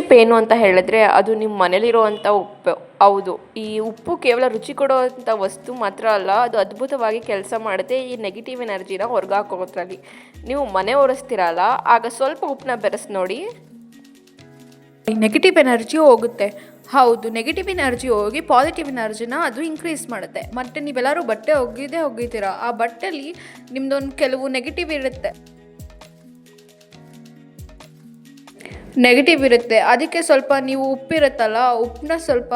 Tip ಏನು ಅಂತ ಹೇಳಿದ್ರೆ ಅದು ನಿಮ್ಮ ಮನೇಲಿರುವಂಥ ಉಪ್ಪು. ಹೌದು, ಈ ಉಪ್ಪು ಕೇವಲ ರುಚಿ ಕೊಡುವಂಥ ವಸ್ತು ಮಾತ್ರ ಅಲ್ಲ, ಅದು ಅದ್ಭುತವಾಗಿ ಕೆಲಸ ಮಾಡುತ್ತೆ ಈ ನೆಗೆಟಿವ್ ಎನರ್ಜಿನ ಹೊರಗಾಕೋದ್ರಲ್ಲಿ. ನೀವು ಮನೆ ಒರೆಸ್ತೀರಲ್ಲ, ಆಗ ಸ್ವಲ್ಪ ಉಪ್ಪನ್ನ ಬೆರೆಸಿ ನೋಡಿ, ನೆಗೆಟಿವ್ ಎನರ್ಜಿ ಹೋಗುತ್ತೆ. ಹೌದು, ನೆಗೆಟಿವ್ ಎನರ್ಜಿ ಹೋಗಿ ಪಾಸಿಟಿವ್ ಎನರ್ಜಿನ ಅದು ಇನ್ಕ್ರೀಸ್ ಮಾಡುತ್ತೆ. ಮತ್ತು ನೀವೆಲ್ಲರೂ ಬಟ್ಟೆ ಒಗಿತೀರಾ, ಆ ಬಟ್ಟೆಲಿ ನಿಮ್ಮದೊಂದು ಕೆಲವು ನೆಗೆಟಿವ್ ಇರುತ್ತೆ, ಅದಕ್ಕೆ ಸ್ವಲ್ಪ ನೀವು ಉಪ್ಪಿರುತ್ತಲ್ಲ, ಉಪ್ಪನ್ನ ಸ್ವಲ್ಪ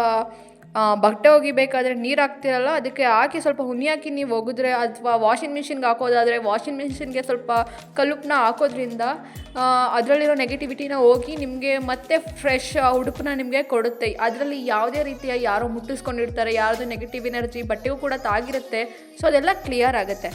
ಬಟ್ಟೆ ಒಗಿಬೇಕಾದ್ರೆ ನೀರು ಹಾಕ್ತಿರಲ್ಲ, ಅದಕ್ಕೆ ಹಾಕಿ ಸ್ವಲ್ಪ ಹುನಿ ಹಾಕಿ ನೀವು ಒಗಿದ್ರೆ, ಅಥವಾ ವಾಷಿಂಗ್ ಮಿಷಿನ್ಗೆ ಹಾಕೋದಾದರೆ ವಾಷಿಂಗ್ ಮಿಷಿನ್ಗೆ ಸ್ವಲ್ಪ ಕಲ್ಲುಪ್ಪನ್ನ ಹಾಕೋದ್ರಿಂದ ಅದರಲ್ಲಿರೋ ನೆಗೆಟಿವಿಟಿನ ಹೋಗಿ ನಿಮಗೆ ಮತ್ತೆ ಫ್ರೆಶ್ ಉಡುಪನ್ನ ನಿಮಗೆ ಕೊಡುತ್ತೆ. ಅದರಲ್ಲಿ ಯಾವುದೇ ರೀತಿಯ ಯಾರೋ ಮುಟ್ಟಿಸ್ಕೊಂಡಿರ್ತಾರೆ, ಯಾರ್ದು ನೆಗೆಟಿವ್ ಎನರ್ಜಿ ಬಟ್ಟೆಗೂ ಕೂಡ ತಾಗಿರುತ್ತೆ. ಸೊ ಅದೆಲ್ಲ ಕ್ಲಿಯರ್ ಆಗುತ್ತೆ.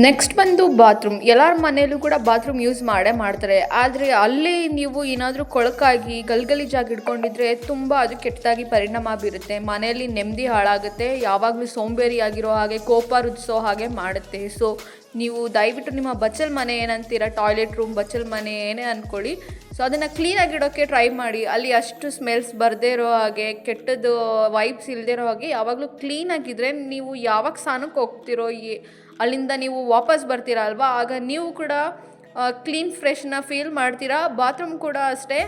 ನೆಕ್ಸ್ಟ್ ಬಂದು ಬಾತ್ರೂಮ್. ಎಲ್ಲರ ಮನೆಯಲ್ಲೂ ಕೂಡ ಬಾತ್ರೂಮ್ ಯೂಸ್ ಮಾಡ್ತಾರೆ. ಆದರೆ ಅಲ್ಲಿ ನೀವು ಏನಾದರೂ ಕೊಳಕಾಗಿ ಗಲೀಜಾಗಿ ಇಟ್ಕೊಂಡಿದ್ರೆ ತುಂಬ ಅದು ಕೆಟ್ಟದಾಗಿ ಪರಿಣಾಮ ಬೀರುತ್ತೆ. ಮನೆಯಲ್ಲಿ ನೆಮ್ಮದಿ ಹಾಳಾಗುತ್ತೆ, ಯಾವಾಗಲೂ ಸೋಂಬೇರಿಯಾಗಿರೋ ಹಾಗೆ, ಕೋಪ ರುಚಿಸೋ ಹಾಗೆ ಮಾಡುತ್ತೆ. ಸೊ ನೀವು ದಯವಿಟ್ಟು ನಿಮ್ಮ ಬಚ್ಚಲ್ ಮನೆ ಏನಂತೀರ, ಟಾಯ್ಲೆಟ್ ರೂಮ್, ಬಚ್ಚಲ್ ಮನೆ ಏನೇ ಅಂದ್ಕೊಳ್ಳಿ, ಸೊ ಅದನ್ನು ಕ್ಲೀನಾಗಿಡೋಕ್ಕೆ ಟ್ರೈ ಮಾಡಿ. ಅಲ್ಲಿ ಅಷ್ಟು ಸ್ಮೆಲ್ಸ್ ಬರದೇ ಇರೋ ಹಾಗೆ, ಕೆಟ್ಟದ್ದು ವೈಬ್ಸ್ ಇಲ್ಲದೇ ಇರೋ ಹಾಗೆ ಯಾವಾಗಲೂ ಕ್ಲೀನಾಗಿದ್ದರೆ ನೀವು ಯಾವಾಗ ಸ್ನಾನಕ್ಕೆ ಹೋಗ್ತಿರೋ ಅಲ್ಲಿಂದ ನೀವು ವಾಪಸ್ ಬರ್ತೀರಾ ಅಲ್ವಾ, ಆಗ ನೀವು ಕೂಡ ಕ್ಲೀನ್ ಫ್ರೆಶ್ನ ಫೀಲ್ ಮಾಡ್ತೀರಾ. ಬಾತ್ರೂಮ್ ಕೂಡ ಅಷ್ಟೇ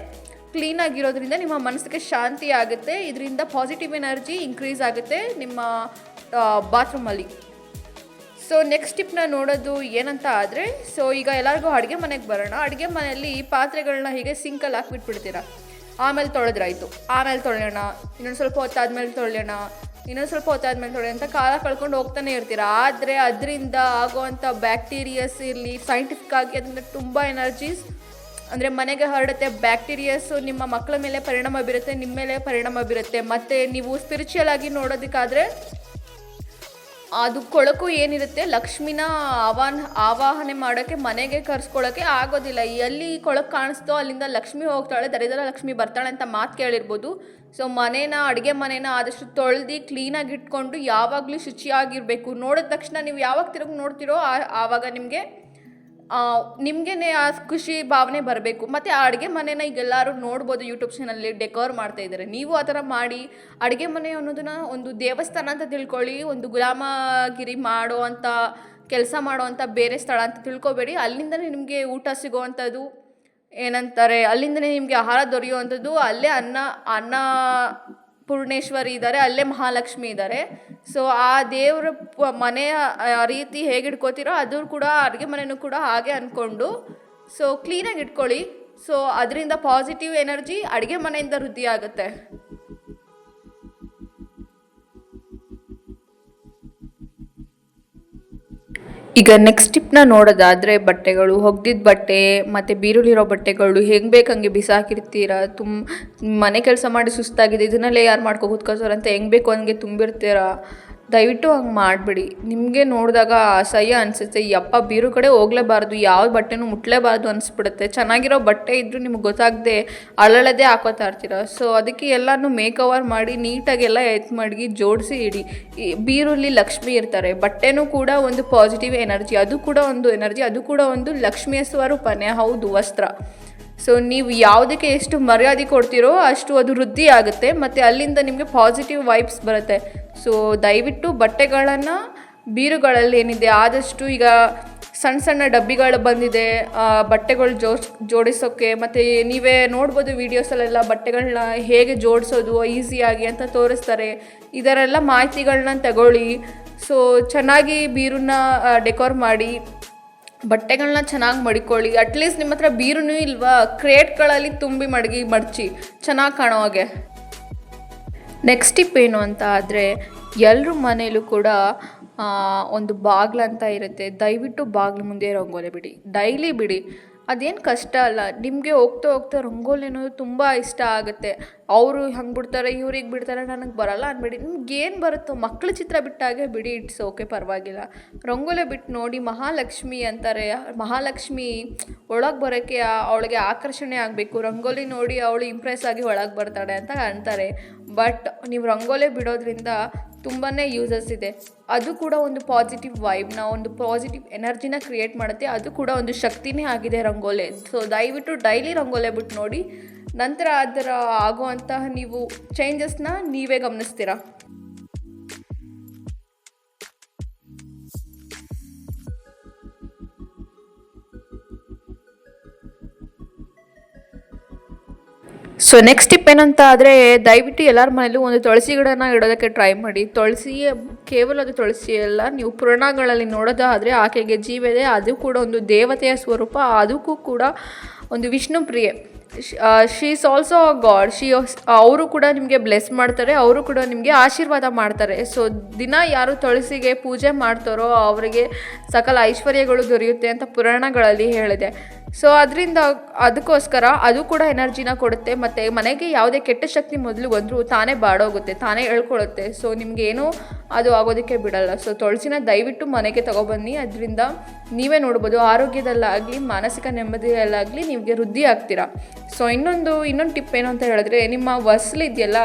ಕ್ಲೀನಾಗಿರೋದ್ರಿಂದ ನಿಮ್ಮ ಮನಸ್ಸಿಗೆ ಶಾಂತಿ ಆಗುತ್ತೆ. ಇದರಿಂದ ಪಾಸಿಟಿವ್ ಎನರ್ಜಿ ಇನ್ಕ್ರೀಸ್ ಆಗುತ್ತೆ ನಿಮ್ಮ ಬಾತ್ರೂಮಲ್ಲಿ. ಸೊ ನೆಕ್ಸ್ಟ್ ಟಿಪ್ನ ನೋಡೋದು ಏನಂತ ಆದರೆ, ಸೊ ಈಗ ಎಲ್ಲರಿಗೂ ಅಡುಗೆ ಮನೆಗೆ ಬರೋಣ. ಅಡುಗೆ ಮನೆಯಲ್ಲಿ ಪಾತ್ರೆಗಳನ್ನ ಹೀಗೆ ಸಿಂಕಲ್ಲಿ ಹಾಕಿಬಿಟ್ಬಿಡ್ತೀರಾ, ಆಮೇಲೆ ತೊಳೆದ್ರಾಯ್ತು, ಆಮೇಲೆ ತೊಳೆಯೋಣ, ಇನ್ನೊಂದು ಸ್ವಲ್ಪ ಹೊತ್ತಾದ್ಮೇಲೆ ತೊಳೆಯೋಣ, ಇನ್ನೊಂದು ಸ್ವಲ್ಪ ಹೊತ್ತಾದ್ಮೇಲೆ ತೊಳೆ ಅಂತ ಕಾಲ ಕಳ್ಕೊಂಡು ಹೋಗ್ತಾನೆ ಇರ್ತೀರ. ಆದರೆ ಅದರಿಂದ ಆಗೋವಂಥ ಬ್ಯಾಕ್ಟೀರಿಯಸ್ ಇರಲಿ, ಸೈಂಟಿಫಿಕ್ ಆಗಿ ಅದರಿಂದ ತುಂಬ ಎನರ್ಜೀಸ್ ಅಂದರೆ ಮನೆಗೆ ಹರಡುತ್ತೆ. ಬ್ಯಾಕ್ಟೀರಿಯಸ್ಸು ನಿಮ್ಮ ಮಕ್ಕಳ ಮೇಲೆ ಪರಿಣಾಮ ಬೀರುತ್ತೆ, ನಿಮ್ಮ ಮೇಲೆ ಪರಿಣಾಮ ಬೀರುತ್ತೆ. ಮತ್ತು ನೀವು ಸ್ಪಿರಿಚುವಲ್ ಆಗಿ ನೋಡೋದಕ್ಕಾದರೆ ಅದು ಕೊಳಕು ಏನಿರುತ್ತೆ, ಲಕ್ಷ್ಮಿನ ಆವಾಹನೆ ಮಾಡೋಕ್ಕೆ, ಮನೆಗೆ ಕರ್ಸ್ಕೊಳ್ಳೋಕ್ಕೆ ಆಗೋದಿಲ್ಲ. ಎಲ್ಲಿ ಕೊಳಕು ಕಾಣಿಸ್ತೋ ಅಲ್ಲಿಂದ ಲಕ್ಷ್ಮಿ ಹೋಗ್ತಾಳೆ, ದರಿದ್ರ ಲಕ್ಷ್ಮಿ ಬರ್ತಾಳೆ ಅಂತ ಮಾತು ಕೇಳಿರ್ಬೋದು. ಸೊ ಅಡುಗೆ ಮನೇನ ಆದಷ್ಟು ತೊಳೆದು ಕ್ಲೀನಾಗಿ ಇಟ್ಕೊಂಡು ಯಾವಾಗಲೂ ಶುಚಿಯಾಗಿರಬೇಕು. ನೋಡಿದ ತಕ್ಷಣ ನೀವು ಯಾವಾಗ ತಿರುಗಿ ನೋಡ್ತಿರೋ ಆವಾಗ ನಿಮಗೆ ಆ ಖುಷಿ ಭಾವನೆ ಬರಬೇಕು. ಮತ್ತು ಆ ಅಡುಗೆ ಮನೇನ ಈಗ ಎಲ್ಲರೂ ನೋಡ್ಬೋದು, ಯೂಟ್ಯೂಬ್ ಚಾನಲ್ಲಿ ಡೆಕೋರ್ ಮಾಡ್ತಾಯಿದ್ದಾರೆ. ನೀವು ಆ ಥರ ಮಾಡಿ ಅಡುಗೆ ಮನೆ ಅನ್ನೋದನ್ನ ಒಂದು ದೇವಸ್ಥಾನ ಅಂತ ತಿಳ್ಕೊಳ್ಳಿ, ಒಂದು ಗುಲಾಮಗಿರಿ ಕೆಲಸ ಮಾಡುವಂಥ ಬೇರೆ ಸ್ಥಳ ಅಂತ ತಿಳ್ಕೊಬೇಡಿ. ಅಲ್ಲಿಂದನೇ ನಿಮಗೆ ಊಟ ಸಿಗೋವಂಥದ್ದು, ಏನಂತಾರೆ, ಅಲ್ಲಿಂದನೇ ನಿಮಗೆ ಆಹಾರ ದೊರೆಯುವಂಥದ್ದು. ಅಲ್ಲೇ ಅನ್ನ ಪೂರ್ಣೇಶ್ವರಿ ಇದ್ದಾರೆ, ಅಲ್ಲೇ ಮಹಾಲಕ್ಷ್ಮಿ ಇದ್ದಾರೆ. ಸೊ ಆ ದೇವರ ಮನೆಯ ರೀತಿ ಹೇಗೆ ಇಟ್ಕೋತೀರೋ ಅದು ಕೂಡ ಅಡುಗೆ ಮನೆಯೂ ಕೂಡ ಹಾಗೆ ಅಂದ್ಕೊಂಡು ಸೊ ಕ್ಲೀನಾಗಿ ಇಟ್ಕೊಳ್ಳಿ. ಸೊ ಅದರಿಂದ ಪಾಸಿಟಿವ್ ಎನರ್ಜಿ ಅಡುಗೆ ಮನೆಯಿಂದ ವೃದ್ಧಿ ಆಗುತ್ತೆ. ಈಗ ನೆಕ್ಸ್ಟ್ ಟಿಪ್ನ ನೋಡೋದಾದರೆ, ಬಟ್ಟೆಗಳು, ಒಗ್ದಿದ್ದ ಬಟ್ಟೆ ಮತ್ತು ಬೀರುಲಿರೋ ಬಟ್ಟೆಗಳು ಹೆಂಗೆ ಬೇಕಂಗೆ ಬಿಸಾಕಿರ್ತೀರ. ಮನೆ ಕೆಲಸ ಮಾಡಿ ಸುಸ್ತಾಗಿದೆ, ಇದನ್ನಲ್ಲೇ ಯಾರು ಮಾಡ್ಕೊ ಕೂತ್ಕೋತಾರೆ ಅಂತ ಹೆಂಗೆ ಬೇಕು ಹಂಗೆ ತುಂಬಿರ್ತೀರ. ದಯವಿಟ್ಟು ಹಂಗೆ ಮಾಡಿಬಿಡಿ. ನಿಮಗೆ ನೋಡಿದಾಗ ಅಸಹ್ಯ ಅನಿಸುತ್ತೆ, ಯಪ್ಪ ಬೀರು ಕಡೆ ಹೋಗಲೇಬಾರ್ದು, ಯಾವ ಬಟ್ಟೆನೂ ಮುಟ್ಲೇಬಾರ್ದು ಅನಿಸ್ಬಿಡುತ್ತೆ. ಚೆನ್ನಾಗಿರೋ ಬಟ್ಟೆ ಇದ್ದರೂ ನಿಮ್ಗೆ ಗೊತ್ತಾಗದೆ ಅಳಳದೇ ಹಾಕೋತಾ ಇರ್ತೀರ. ಸೊ ಅದಕ್ಕೆ ಎಲ್ಲನೂ ಮೇಕ್ ಓವರ್ ಮಾಡಿ ನೀಟಾಗೆಲ್ಲ ಮಡಗಿ ಜೋಡಿಸಿ ಇಡಿ. ಬೀರುಲ್ಲಿ ಲಕ್ಷ್ಮಿ ಇರ್ತಾರೆ, ಬಟ್ಟೆನೂ ಕೂಡ ಒಂದು ಪಾಸಿಟಿವ್ ಎನರ್ಜಿ, ಅದು ಕೂಡ ಒಂದು ಎನರ್ಜಿ, ಅದು ಕೂಡ ಒಂದು ಲಕ್ಷ್ಮಿಯ ಸ್ವರೂಪನೇ ಹೌದು, ವಸ್ತ್ರ. ಸೊ ನೀವು ಯಾವುದಕ್ಕೆ ಎಷ್ಟು ಮರ್ಯಾದೆ ಕೊಡ್ತೀರೋ ಅಷ್ಟು ಅದು ವೃದ್ಧಿ ಆಗುತ್ತೆ ಮತ್ತು ಅಲ್ಲಿಂದ ನಿಮಗೆ ಪಾಸಿಟಿವ್ ವೈಬ್ಸ್ ಬರುತ್ತೆ. ಸೊ ದಯವಿಟ್ಟು ಬಟ್ಟೆಗಳನ್ನು ಬೀರುಗಳಲ್ಲಿ ಏನಿದೆ ಆದಷ್ಟು, ಈಗ ಸಣ್ಣ ಸಣ್ಣ ಡಬ್ಬಿಗಳು ಬಂದಿದೆ ಬಟ್ಟೆಗಳು ಜೋಡಿಸೋಕ್ಕೆ. ಮತ್ತು ನೀವೇ ನೋಡ್ಬೋದು ವೀಡಿಯೋಸಲ್ಲೆಲ್ಲ ಬಟ್ಟೆಗಳನ್ನ ಹೇಗೆ ಜೋಡಿಸೋದು ಈಸಿಯಾಗಿ ಅಂತ ತೋರಿಸ್ತಾರೆ. ಇದರೆಲ್ಲ ಮಾಹಿತಿಗಳನ್ನ ತಗೊಳ್ಳಿ. ಸೊ ಚೆನ್ನಾಗಿ ಬೀರನ್ನ ಡೆಕೋರ್ ಮಾಡಿ, ಬಟ್ಟೆಗಳನ್ನ ಚೆನ್ನಾಗಿ ಮಡಿಕೊಳ್ಳಿ. ಅಟ್ಲೀಸ್ಟ್ ನಿಮ್ಮ ಹತ್ರ ಬೀರುನೂ ಇಲ್ವಾ, ಕ್ರೇಟ್ಗಳಲ್ಲಿ ತುಂಬಿ ಮಡಚಿ ಚೆನ್ನಾಗಿ ಕಾಣೋ ಹಾಗೆ. ನೆಕ್ಸ್ಟ್ ಟಿಪ್ ಏನು ಅಂತ ಆದರೆ, ಎಲ್ಲರ ಮನೇಲೂ ಕೂಡ ಒಂದು ಬಾಗ್ಲಂತ ಇರುತ್ತೆ. ದಯವಿಟ್ಟು ಬಾಗ್ಲು ಮುಂದೆ ರಂಗೋಲಿ ಬಿಡಿ, ಡೈಲಿ ಬಿಡಿ. ಅದೇನು ಕಷ್ಟ ಅಲ್ಲ. ನಿಮಗೆ ಹೋಗ್ತಾ ಹೋಗ್ತಾ ರಂಗೋಲಿ ಅನ್ನೋದು ತುಂಬ ಇಷ್ಟ ಆಗುತ್ತೆ. ಅವರು ಹಂಗೆ ಬಿಡ್ತಾರೆ, ಇವ್ರಿಗೆ ಬಿಡ್ತಾರೆ, ನನಗೆ ಬರಲ್ಲ ಅನ್ಬೇಡಿ. ನಿಮ್ಗೆ ಏನು ಬರುತ್ತೋ ಮಕ್ಕಳ ಚಿತ್ರ ಬಿಟ್ಟಾಗೆ ಬಿಡಿ, ಇಟ್ಸ್ ಓಕೆ, ಪರವಾಗಿಲ್ಲ. ರಂಗೋಲಿ ಬಿಟ್ಟು ನೋಡಿ, ಮಹಾಲಕ್ಷ್ಮಿ ಅಂತಾರೆ. ಮಹಾಲಕ್ಷ್ಮಿ ಒಳಗೆ ಬರೋಕ್ಕೆ ಅವಳಿಗೆ ಆಕರ್ಷಣೆ ಆಗಬೇಕು, ರಂಗೋಲಿ ನೋಡಿ ಅವಳು ಇಂಪ್ರೆಸ್ ಆಗಿ ಒಳಗೆ ಬರ್ತಾಳೆ ಅಂತ ಅಂತಾರೆ. ಬಟ್ ನೀವು ರಂಗೋಲಿ ಬಿಡೋದ್ರಿಂದ ತುಂಬಾ ಯೂಸಸ್ ಇದೆ. ಅದು ಕೂಡ ಒಂದು ಪಾಸಿಟಿವ್ ವೈಬ್ನ, ಒಂದು ಪಾಸಿಟಿವ್ ಎನರ್ಜಿನ ಕ್ರಿಯೇಟ್ ಮಾಡುತ್ತೆ. ಅದು ಕೂಡ ಒಂದು ಶಕ್ತಿನೇ ಆಗಿದೆ ರಂಗೋಲೆ. ಸೊ ದಯವಿಟ್ಟು ಡೈಲಿ ರಂಗೋಲೆ ಬಿಟ್ಟು ನೋಡಿ, ನಂತರ ಅದರ ಆಗುವಂತಹ ನೀವು ಚೇಂಜಸ್ನ ನೀವೇ ಗಮನಿಸ್ತೀರಾ. ಸೊ ನೆಕ್ಸ್ಟ್ ಟಿಪ್ ಏನಂತ ಆದರೆ, ದಯವಿಟ್ಟು ಎಲ್ಲರ ಮನೇಲೂ ಒಂದು ತುಳಸಿ ಗಿಡನ ಇಡೋದಕ್ಕೆ ಟ್ರೈ ಮಾಡಿ. ತುಳಸಿ ಕೇವಲ ಅದು ತುಳಸಿ ಅಲ್ಲ, ನೀವು ಪುರಾಣಗಳಲ್ಲಿ ನೋಡೋದಾದರೆ ಆಕೆಗೆ ಜೀವ ಇದೆ. ಅದು ಕೂಡ ಒಂದು ದೇವತೆಯ ಸ್ವರೂಪ. ಅದಕ್ಕೂ ಕೂಡ ಒಂದು ವಿಷ್ಣು ಪ್ರಿಯೆ. She is also a god. ಅವರು ಕೂಡ ನಿಮಗೆ ಬ್ಲೆಸ್ ಮಾಡ್ತಾರೆ, ಅವರು ಕೂಡ ನಿಮಗೆ ಆಶೀರ್ವಾದ ಮಾಡ್ತಾರೆ. ಸೊ ದಿನ ಯಾರು ತುಳಸಿಗೆ ಪೂಜೆ ಮಾಡ್ತಾರೋ ಅವರಿಗೆ ಸಕಲ ಐಶ್ವರ್ಯಗಳು ದೊರೆಯುತ್ತೆ ಅಂತ ಪುರಾಣಗಳಲ್ಲಿ ಹೇಳಿದೆ. ಸೊ ಅದಕ್ಕೋಸ್ಕರ ಅದು ಕೂಡ ಎನರ್ಜಿನ ಕೊಡುತ್ತೆ. ಮತ್ತು ಮನೆಗೆ ಯಾವುದೇ ಕೆಟ್ಟ ಶಕ್ತಿ ಮೊದಲು ಬಂದರೂ ತಾನೇ ಬಾಡೋಗುತ್ತೆ, ತಾನೇ ಹೇಳ್ಕೊಳ್ಳುತ್ತೆ. ಸೊ ನಿಮಗೇನೂ ಅದು ಆಗೋದಕ್ಕೆ ಬಿಡಲ್ಲ. ಸೊ ತುಳಸಿನ ದಯವಿಟ್ಟು ಮನೆಗೆ ತಗೊಬನ್ನಿ. ಅದರಿಂದ ನೀವೇ ನೋಡ್ಬೋದು, ಆರೋಗ್ಯದಲ್ಲಾಗಲಿ ಮಾನಸಿಕ ನೆಮ್ಮದಿಯಲ್ಲಾಗಲಿ ನಿಮಗೆ ವೃದ್ಧಿ ಆಗ್ತೀರಾ. ಸೊ ಇನ್ನೊಂದು ಟಿಪ್ ಏನು ಅಂತ ಹೇಳಿದ್ರೆ, ನಿಮ್ಮ ಹೊಸ್ಲಿದೆಯಲ್ಲ,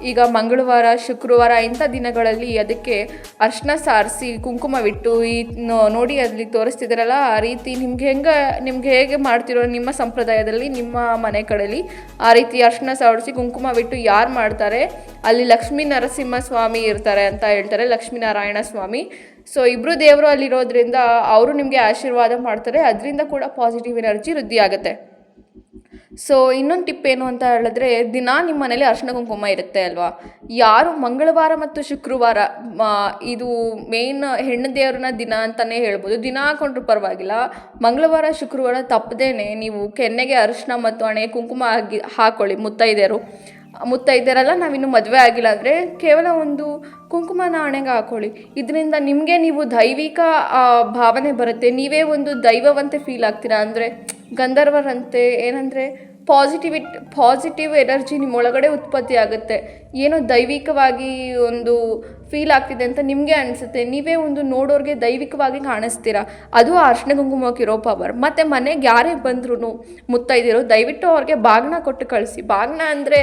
ಈಗ ಮಂಗಳವಾರ, ಶುಕ್ರವಾರ ಇಂಥ ದಿನಗಳಲ್ಲಿ ಅದಕ್ಕೆ ಅರಿಶಿನ ಸಾರಿಸಿ ಕುಂಕುಮವಿಟ್ಟು ನೋಡಿ ಅಲ್ಲಿ ತೋರಿಸ್ತಿದ್ದಾರಲ್ಲ, ಆ ರೀತಿ ನಿಮ್ಗೆ ಹೇಗೆ ಮಾಡ್ತಿರೋ ನಿಮ್ಮ ಸಂಪ್ರದಾಯದಲ್ಲಿ, ನಿಮ್ಮ ಮನೆ ಕಡೆಯಲ್ಲಿ ಆ ರೀತಿ ಅರಿಶಿನ ಸಾರಿಸಿ ಕುಂಕುಮವಿಟ್ಟು ಯಾರು ಮಾಡ್ತಾರೆ ಅಲ್ಲಿ ಲಕ್ಷ್ಮೀ ನರಸಿಂಹ ಸ್ವಾಮಿ ಇರ್ತಾರೆ ಅಂತ ಹೇಳ್ತಾರೆ, ಲಕ್ಷ್ಮೀನಾರಾಯಣ ಸ್ವಾಮಿ. ಸೊ ಇಬ್ಬರು ದೇವರು ಅಲ್ಲಿರೋದ್ರಿಂದ ಅವರು ನಿಮಗೆ ಆಶೀರ್ವಾದ ಮಾಡ್ತಾರೆ. ಅದರಿಂದ ಕೂಡ ಪಾಸಿಟಿವ್ ಎನರ್ಜಿ ವೃದ್ಧಿ ಆಗುತ್ತೆ. ಸೊ ಇನ್ನೊಂದು ಟಿಪ್ ಏನು ಅಂತ ಹೇಳಿದ್ರೆ, ದಿನ ನಿಮ್ಮ ಮನೇಲಿ ಅರಿಶಿನ ಕುಂಕುಮ ಇರುತ್ತೆ ಅಲ್ವಾ, ಯಾರು ಮಂಗಳವಾರ ಮತ್ತು ಶುಕ್ರವಾರ ಇದು ಮೇನ್ ಹೆಣ್ಣು ದೇವ್ರನ್ನ ದಿನ ಅಂತಲೇ ಹೇಳ್ಬೋದು, ದಿನ ಹಾಕೊಂಡ್ರೂ ಪರವಾಗಿಲ್ಲ. ಮಂಗಳವಾರ ಶುಕ್ರವಾರ ತಪ್ಪದೇನೆ ನೀವು ಕೆನ್ನೆಗೆ ಅರಿಶಿನ ಮತ್ತು ಹಣೆಗೆ ಕುಂಕುಮ ಹಾಕೊಳ್ಳಿ. ಮುತ್ತೈದೆಯರಲ್ಲ, ನಾವಿನ್ನು ಮದುವೆ ಆಗಿಲ್ಲ ಅಂದರೆ ಕೇವಲ ಒಂದು ಕುಂಕುಮನ ಹಣೆಗೆ ಹಾಕೊಳ್ಳಿ. ಇದರಿಂದ ನಿಮಗೆ ನೀವು ದೈವಿಕ ಭಾವನೆ ಬರುತ್ತೆ. ನೀವೇ ಒಂದು ದೈವವಂತೆ ಫೀಲ್ ಆಗ್ತೀರಾ. ಅಂದರೆ ಗಂಧರ್ವರಂತೆ, ಏನಂದರೆ ಪಾಸಿಟಿವ್ ಎನರ್ಜಿ ನಿಮ್ಮೊಳಗಡೆ ಉತ್ಪತ್ತಿ ಆಗುತ್ತೆ. ಏನೋ ದೈವಿಕವಾಗಿ ಒಂದು ಫೀಲ್ ಆಗ್ತಿದೆ ಅಂತ ನಿಮಗೆ ಅನಿಸುತ್ತೆ. ನೀವೇ ಒಂದು ನೋಡೋರಿಗೆ ದೈವಿಕವಾಗಿ ಕಾಣಿಸ್ತೀರಾ. ಅದು ಅರಿಶಿನ ಕುಂಕುಮಕ್ಕಿರೋ ಪವರ್. ಮತ್ತು ಮನೆಗೆ ಯಾರೇ ಬಂದ್ರೂ ಮುತ್ತೈದಿರೋ ದಯವಿಟ್ಟು ಅವ್ರಿಗೆ ಬಾಗಿನ ಕೊಟ್ಟು ಕಳಿಸಿ. ಬಾಗಿನ ಅಂದರೆ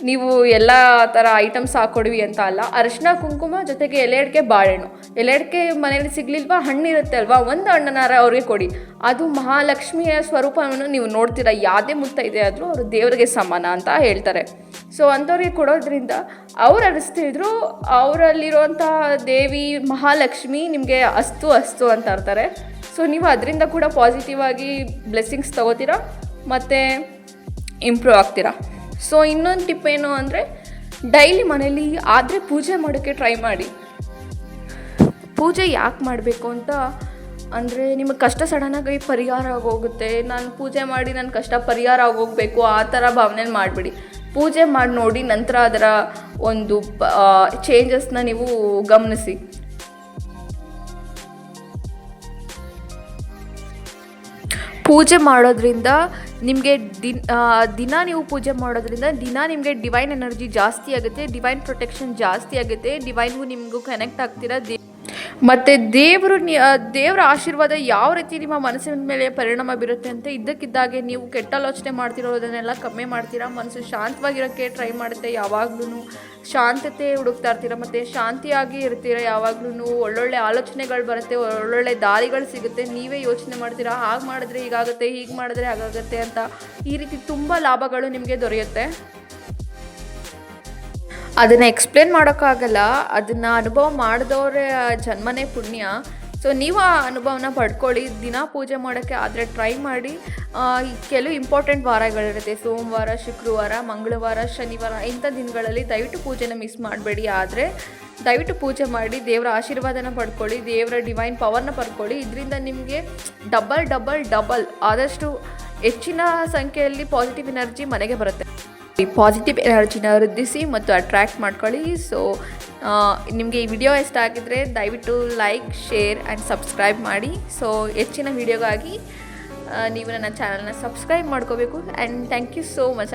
ನೀವು ಎಲ್ಲ ಥರ ಐಟಮ್ಸ್ ಹಾಕ್ಕೊಡ್ವಿ ಅಂತ ಅಲ್ಲ, ಅರಿಶಿನ ಕುಂಕುಮ ಜೊತೆಗೆ ಎಲೆ ಅಡಿಕೆ, ಬಾಳೆಹಣ್ಣು. ಎಲೆ ಅಡಿಕೆ ಮನೇಲಿ ಸಿಗಲಿಲ್ವಾ, ಹಣ್ಣಿರುತ್ತೆ ಅಲ್ವಾ, ಒಂದು ಹಣ್ಣನಾರ ಅವ್ರಿಗೆ ಕೊಡಿ. ಅದು ಮಹಾಲಕ್ಷ್ಮಿಯ ಸ್ವರೂಪವನ್ನು ನೀವು ನೋಡ್ತೀರಾ. ಯಾವುದೇ ಮುತ್ತೈದೆ ಆದರೂ ಅವರು ದೇವರಿಗೆ ಸಮಾನ ಅಂತ ಹೇಳ್ತಾರೆ. ಸೊ ಅಂಥವ್ರಿಗೆ ಕೊಡೋದ್ರಿಂದ ಅವ್ರು ಅನಿಸ್ತಿದ್ರು ಅವರಲ್ಲಿರುವಂಥ ದೇವಿ ಮಹಾಲಕ್ಷ್ಮಿ ನಿಮಗೆ ಅಸ್ತು ಅಂತ ಇರ್ತಾರೆ. ಸೊ ನೀವು ಅದರಿಂದ ಕೂಡ ಪಾಸಿಟಿವ್ ಆಗಿ ಬ್ಲೆಸ್ಸಿಂಗ್ಸ್ ತೊಗೋತೀರಾ ಮತ್ತು ಇಂಪ್ರೂವ್ ಆಗ್ತೀರಾ. ಸೊ ಇನ್ನೊಂದು ಟಿಪ್ ಏನು ಅಂದರೆ, ಡೈಲಿ ಮನೇಲಿ ಆದರೆ ಪೂಜೆ ಮಾಡೋಕ್ಕೆ ಟ್ರೈ ಮಾಡಿ. ಪೂಜೆ ಯಾಕೆ ಮಾಡಬೇಕು ಅಂತ ಅಂದರೆ, ನಿಮಗೆ ಕಷ್ಟ ಸಡನ್ನಾಗಿ ಪರಿಹಾರ ಆಗೋಗುತ್ತೆ. ನಾನು ಪೂಜೆ ಮಾಡಿ ನನ್ನ ಕಷ್ಟ ಪರಿಹಾರ ಆಗೋಗಬೇಕು ಆ ಥರ ಭಾವನೆ ಮಾಡಿಬಿಡಿ. ಪೂಜೆ ಮಾಡಿ ನೋಡಿ, ನಂತರ ಅದರ ಒಂದು ಚೇಂಜಸ್ನ ನೀವು ಗಮನಿಸಿ. ಪೂಜೆ ಮಾಡೋದ್ರಿಂದ ನಿಮಗೆ ದಿನ ನೀವು ಪೂಜೆ ಮಾಡೋದ್ರಿಂದ ದಿನ ನಿಮಗೆ ಡಿವೈನ್ ಎನರ್ಜಿ ಜಾಸ್ತಿ ಆಗುತ್ತೆ, ಡಿವೈನ್ ಪ್ರೊಟೆಕ್ಷನ್ ಜಾಸ್ತಿ ಆಗುತ್ತೆ, ಡಿವೈನ್ಗೂ ನಿಮಗೂ ಕನೆಕ್ಟ್ ಆಗ್ತೀರಾ. ಮತ್ತು ದೇವರ ಆಶೀರ್ವಾದ ಯಾವ ರೀತಿ ನಿಮ್ಮ ಮನಸ್ಸಿನ ಮೇಲೆ ಪರಿಣಾಮ ಬೀರುತ್ತೆ ಅಂತ ಇದ್ದಕ್ಕಿದ್ದಾಗೆ ನೀವು ಕೆಟ್ಟ ಆಲೋಚನೆ ಮಾಡ್ತಿರೋದನ್ನೆಲ್ಲ ಕಮ್ಮಿ ಮಾಡ್ತೀರಾ. ಮನಸ್ಸು ಶಾಂತವಾಗಿರೋಕ್ಕೆ ಟ್ರೈ ಮಾಡುತ್ತೆ. ಯಾವಾಗ್ಲೂ ಶಾಂತತೆ ಹುಡುಕ್ತಾ ಇರ್ತೀರ ಮತ್ತು ಶಾಂತಿಯಾಗಿ ಇರ್ತೀರ. ಯಾವಾಗ್ಲೂ ಒಳ್ಳೊಳ್ಳೆ ಆಲೋಚನೆಗಳು ಬರುತ್ತೆ, ಒಳ್ಳೊಳ್ಳೆ ದಾರಿಗಳು ಸಿಗುತ್ತೆ. ನೀವೇ ಯೋಚನೆ ಮಾಡ್ತೀರಾ, ಹಾಗೆ ಮಾಡಿದ್ರೆ ಹೀಗಾಗುತ್ತೆ, ಹೀಗೆ ಮಾಡಿದ್ರೆ ಹಾಗಾಗುತ್ತೆ ಅಂತ. ಈ ರೀತಿ ತುಂಬ ಲಾಭಗಳು ನಿಮಗೆ ದೊರೆಯುತ್ತೆ. ಅದನ್ನು ಎಕ್ಸ್ಪ್ಲೇನ್ ಮಾಡೋಕ್ಕಾಗಲ್ಲ, ಅದನ್ನು ಅನುಭವ ಮಾಡಿದವ್ರೆ ಜನ್ಮನೇ ಪುಣ್ಯ. ಸೊ ನೀವು ಆ ಅನುಭವನ ಪಡ್ಕೊಳ್ಳಿ. ದಿನ ಪೂಜೆ ಮಾಡೋಕ್ಕೆ ಆದರೆ ಟ್ರೈ ಮಾಡಿ. ಕೆಲವು ಇಂಪಾರ್ಟೆಂಟ್ ವಾರಗಳಿರುತ್ತೆ, ಸೋಮವಾರ, ಶುಕ್ರವಾರ, ಮಂಗಳವಾರ, ಶನಿವಾರ, ಇಂಥ ದಿನಗಳಲ್ಲಿ ದಯವಿಟ್ಟು ಪೂಜೆನ ಮಿಸ್ ಮಾಡಬೇಡಿ. ಆದರೆ ದಯವಿಟ್ಟು ಪೂಜೆ ಮಾಡಿ ದೇವರ ಆಶೀರ್ವಾದನ ಪಡ್ಕೊಳ್ಳಿ, ದೇವರ ಡಿವೈನ್ ಪವರ್ನ ಪಡ್ಕೊಳ್ಳಿ. ಇದರಿಂದ ನಿಮಗೆ ಡಬಲ್ ಆದಷ್ಟು ಹೆಚ್ಚಿನ ಸಂಖ್ಯೆಯಲ್ಲಿ ಪಾಸಿಟಿವ್ ಎನರ್ಜಿ ಮನೆಗೆ ಬರುತ್ತೆ. ಈ ಪಾಸಿಟಿವ್ ಎನರ್ಜಿನ ವೃದ್ಧಿಸಿ ಮತ್ತು ಅಟ್ರ್ಯಾಕ್ಟ್ ಮಾಡ್ಕೊಳ್ಳಿ. ಸೊ ನಿಮಗೆ ಈ ವಿಡಿಯೋ ಇಷ್ಟ ಆಗಿದ್ದರೆ ದಯವಿಟ್ಟು ಲೈಕ್, ಶೇರ್ ಆ್ಯಂಡ್ ಸಬ್ಸ್ಕ್ರೈಬ್ ಮಾಡಿ. ಸೊ ಹೆಚ್ಚಿನ ವಿಡಿಯೋಗಾಗಿ ನೀವು ನನ್ನ ಚಾನಲ್ನ ಸಬ್ಸ್ಕ್ರೈಬ್ ಮಾಡ್ಕೋಬೇಕು. And thank you so much.